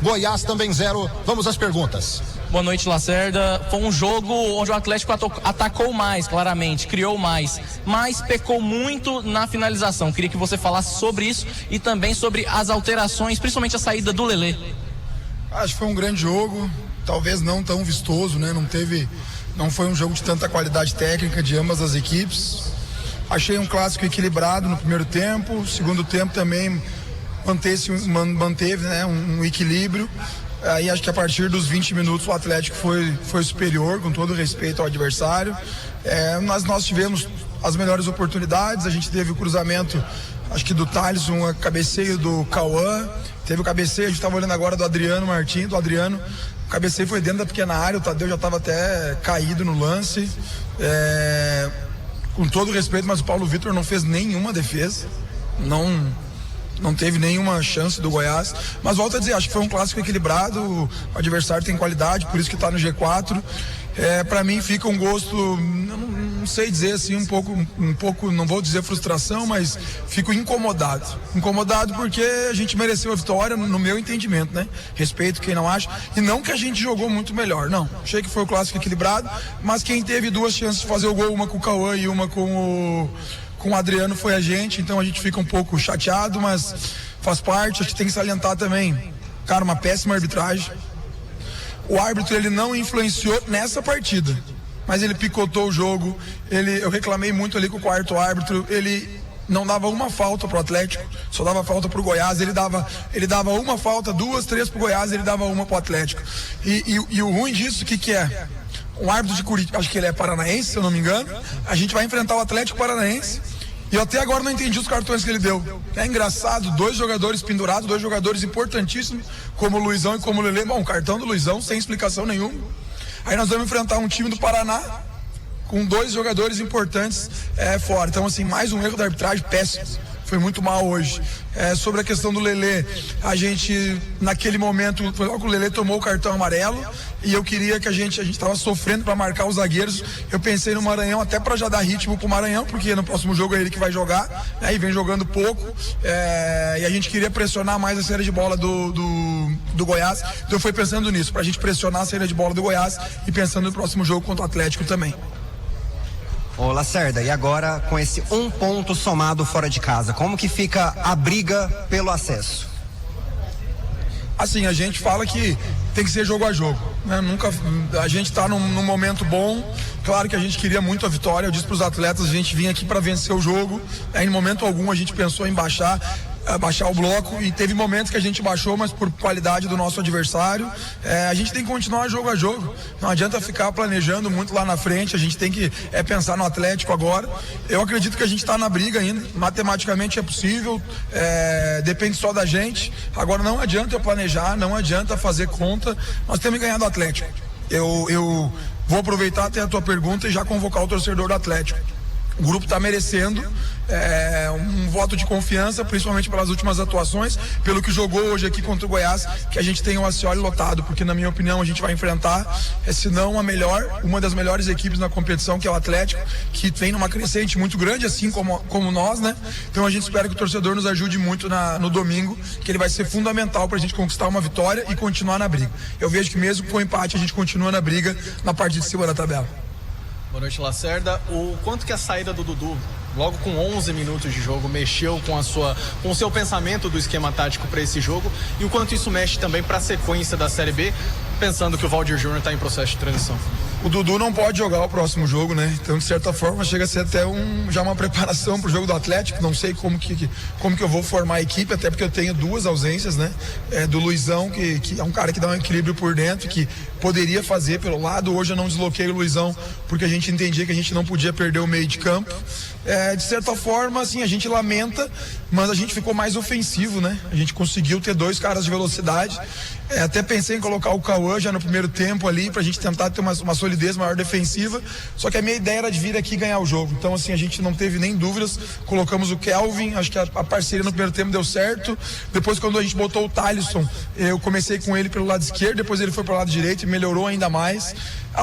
Goiás também 0. Vamos às perguntas. Boa noite, Lacerda. Foi um jogo onde o Atlético atacou mais, claramente, criou mais, mas pecou muito na finalização. Queria que você falasse sobre isso e também sobre as alterações, principalmente a saída do Lelê. Acho que foi um grande jogo, talvez não tão vistoso, né? Não foi um jogo de tanta qualidade técnica de ambas as equipes. Achei um clássico equilibrado no primeiro tempo, segundo tempo também manteve, né, um equilíbrio. Aí acho que a partir dos 20 minutos o Atlético foi superior, com todo respeito ao adversário. Nós tivemos as melhores oportunidades, a gente teve o cruzamento, acho que do Thalisson, a cabeceio do Cauã, teve o cabeceio, a gente estava olhando agora do Adriano Martins, o cabeceio foi dentro da pequena área, o Tadeu já estava até caído no lance. Com todo respeito, mas o Paulo Vitor não fez nenhuma defesa, não teve nenhuma chance do Goiás, mas volto a dizer, acho que foi um clássico equilibrado, o adversário tem qualidade, por isso que está no G4. Para mim fica um gosto, não sei dizer assim, um pouco, não vou dizer frustração, mas fico incomodado porque a gente mereceu a vitória, no meu entendimento, né? Respeito quem não acha, e não que a gente jogou muito melhor, não, achei que foi o clássico equilibrado, mas quem teve duas chances de fazer o gol, uma com o Cauã e uma com o Adriano, foi a gente, então a gente fica um pouco chateado, mas faz parte. Acho que tem que salientar também, cara, uma péssima arbitragem. O árbitro, ele não influenciou nessa partida, mas ele picotou o jogo. Eu reclamei muito ali com o quarto árbitro, ele não dava uma falta pro Atlético, só dava falta pro Goiás. Ele dava uma falta, 2, 3 pro Goiás, ele dava uma pro Atlético. E o ruim disso, o que é? Um árbitro de Curitiba, acho que ele é paranaense, se eu não me engano, a gente vai enfrentar o Atlético Paranaense, e eu até agora não entendi os cartões que ele deu. É engraçado, 2 jogadores pendurados, 2 jogadores importantíssimos, como o Luizão e como o Lelê. Bom, cartão do Luizão sem explicação nenhuma. Aí nós vamos enfrentar um time do Paraná com 2 jogadores importantes fora. Então, assim, mais um erro da arbitragem péssimo. Foi muito mal hoje. Sobre a questão do Lelê, a gente, naquele momento, foi logo que o Lelê tomou o cartão amarelo, e eu queria que a gente estava sofrendo para marcar os zagueiros. Eu pensei no Maranhão, até para já dar ritmo pro Maranhão, porque no próximo jogo é ele que vai jogar, né, e vem jogando pouco, e a gente queria pressionar mais a saída de bola do Goiás. Então eu fui pensando nisso, pra gente pressionar a saída de bola do Goiás e pensando no próximo jogo contra o Atlético também. Ô Lacerda, e agora com esse 1 ponto somado fora de casa, como que fica a briga pelo acesso? Assim, a gente fala que tem que ser jogo a jogo, né? A gente está num momento bom, claro que a gente queria muito a vitória. Eu disse para os atletas, a gente vinha aqui para vencer o jogo, em momento algum a gente pensou em baixar o bloco, e teve momentos que a gente baixou, mas por qualidade do nosso adversário. A gente tem que continuar jogo a jogo, não adianta ficar planejando muito lá na frente, a gente tem que pensar no Atlético agora. Eu acredito que a gente está na briga ainda, matematicamente é possível, depende só da gente. Agora não adianta eu planejar, não adianta fazer conta, nós temos que ganhar do Atlético. Eu vou aproveitar até a tua pergunta e já convocar o torcedor do Atlético. O grupo está merecendo um voto de confiança, principalmente pelas últimas atuações, pelo que jogou hoje aqui contra o Goiás, que a gente tem o Acioli lotado, porque na minha opinião a gente vai enfrentar, se não uma das melhores equipes na competição, que é o Atlético, que vem numa crescente muito grande, assim como nós, né? Então a gente espera que o torcedor nos ajude muito no domingo, que ele vai ser fundamental para a gente conquistar uma vitória e continuar na briga. Eu vejo que mesmo com o empate a gente continua na briga na parte de cima da tabela. Boa noite, Lacerda. O quanto que a saída do Dudu, logo com 11 minutos de jogo, mexeu com o seu pensamento do esquema tático para esse jogo, e o quanto isso mexe também para a sequência da Série B, pensando que o Valdir Júnior está em processo de transição? O Dudu não pode jogar o próximo jogo, né? Então, de certa forma, chega a ser até já uma preparação para o jogo do Atlético. Não sei como que eu vou formar a equipe, até porque eu tenho 2 ausências, né? Do Luizão, que é um cara que dá um equilíbrio por dentro, que poderia fazer pelo lado. Hoje eu não desloquei o Luizão, porque a gente entendia que a gente não podia perder o meio de campo. De certa forma, assim, a gente lamenta, mas a gente ficou mais ofensivo, né? A gente conseguiu ter 2 caras de velocidade. Até pensei em colocar o Cauã já no primeiro tempo ali, pra gente tentar ter uma solidez maior defensiva, só que a minha ideia era de vir aqui e ganhar o jogo. Então, assim, a gente não teve nem dúvidas, colocamos o Kelvin, acho que a parceria no primeiro tempo deu certo. Depois, quando a gente botou o Thalisson, eu comecei com ele pelo lado esquerdo, depois ele foi pro lado direito e melhorou ainda mais.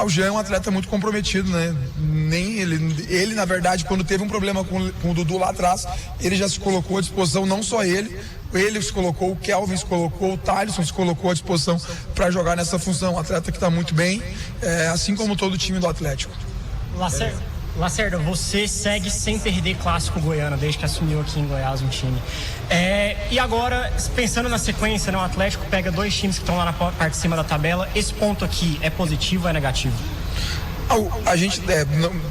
O Jean é um atleta muito comprometido, né? Nem ele, na verdade, quando teve um problema com o Dudu lá atrás, ele já se colocou à disposição, não só ele, Ele se colocou, o Kelvin se colocou, o Thalisson se colocou à disposição para jogar nessa função. Um atleta que está muito bem, assim como todo o time do Atlético. Lacerda, você segue sem perder clássico goiano desde que assumiu aqui em Goiás um time. E agora, pensando na sequência, né, o Atlético pega 2 times que estão lá na parte de cima da tabela. Esse ponto aqui é positivo ou é negativo? A gente,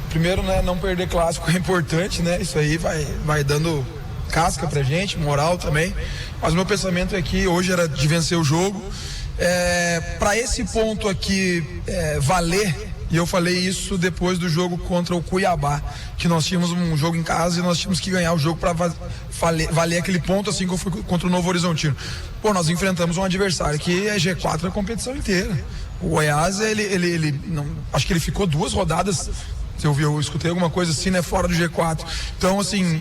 primeiro, né, não perder clássico é importante, né? Isso aí vai dando casca pra gente, moral também. Mas o meu pensamento é que hoje era de vencer o jogo. Para esse ponto aqui valer, e eu falei isso depois do jogo contra o Cuiabá, que nós tínhamos um jogo em casa e nós tínhamos que ganhar o jogo para valer aquele ponto, assim como foi contra o Novo Horizontino. Nós enfrentamos um adversário que é G4 na competição inteira. O Goiás, ele não, acho que ele ficou 2 rodadas, eu escutei alguma coisa assim, né, fora do G4. Então, assim,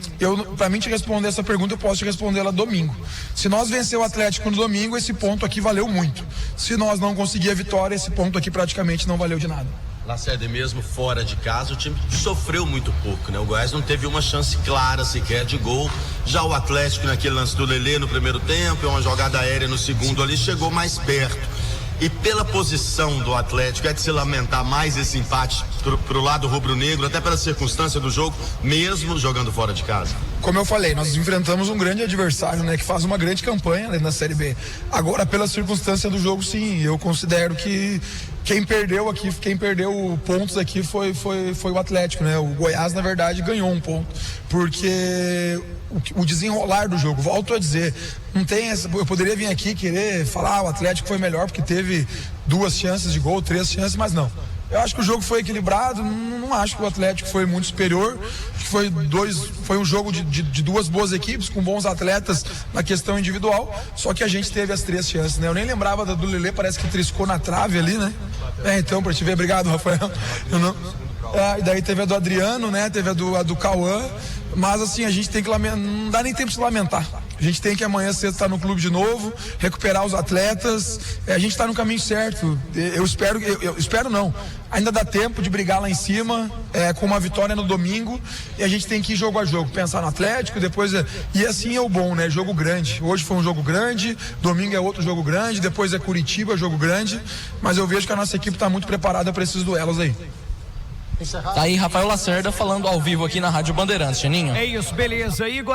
pra mim te responder essa pergunta, eu posso te responder ela domingo. Se nós vencer o Atlético no domingo, esse ponto aqui valeu muito. Se nós não conseguir a vitória, esse ponto aqui praticamente não valeu de nada. Lacerda, mesmo fora de casa, o time sofreu muito pouco, né? O Goiás não teve uma chance clara sequer de gol. Já o Atlético, naquele lance do Lelê no primeiro tempo, uma jogada aérea no segundo ali, chegou mais perto. E pela posição do Atlético, é de se lamentar mais esse empate pro lado rubro-negro, até pela circunstância do jogo, mesmo jogando fora de casa? Como eu falei, nós enfrentamos um grande adversário, né, que faz uma grande campanha na Série B. Agora, pela circunstância do jogo, sim, eu considero que quem perdeu pontos aqui foi o Atlético, né? O Goiás, na verdade, ganhou um ponto, porque o desenrolar do jogo, volto a dizer, não tem essa, eu poderia vir aqui querer falar o Atlético foi melhor porque teve 2 chances de gol, 3 chances, mas não. Eu acho que o jogo foi equilibrado, não acho que o Atlético foi muito superior, acho que foi um jogo de 2 boas equipes, com bons atletas na questão individual, só que a gente teve as 3 chances, né? Eu nem lembrava do Lelê, parece que triscou na trave ali, né? Então, pra te ver, obrigado, Rafael. E daí teve a do Adriano, né? Teve a do Cauã, mas assim, a gente tem que lamentar, não dá nem tempo de se lamentar. A gente tem que amanhã cedo estar no clube de novo, recuperar os atletas, a gente está no caminho certo. Eu espero não. Ainda dá tempo de brigar lá em cima, com uma vitória no domingo, e a gente tem que ir jogo a jogo, pensar no Atlético, depois e assim é o bom, né? Jogo grande. Hoje foi um jogo grande, domingo é outro jogo grande, depois é Curitiba, jogo grande, mas eu vejo que a nossa equipe está muito preparada para esses duelos aí. Tá aí Rafael Lacerda falando ao vivo aqui na Rádio Bandeirantes, Geninho. É isso, beleza. Igor.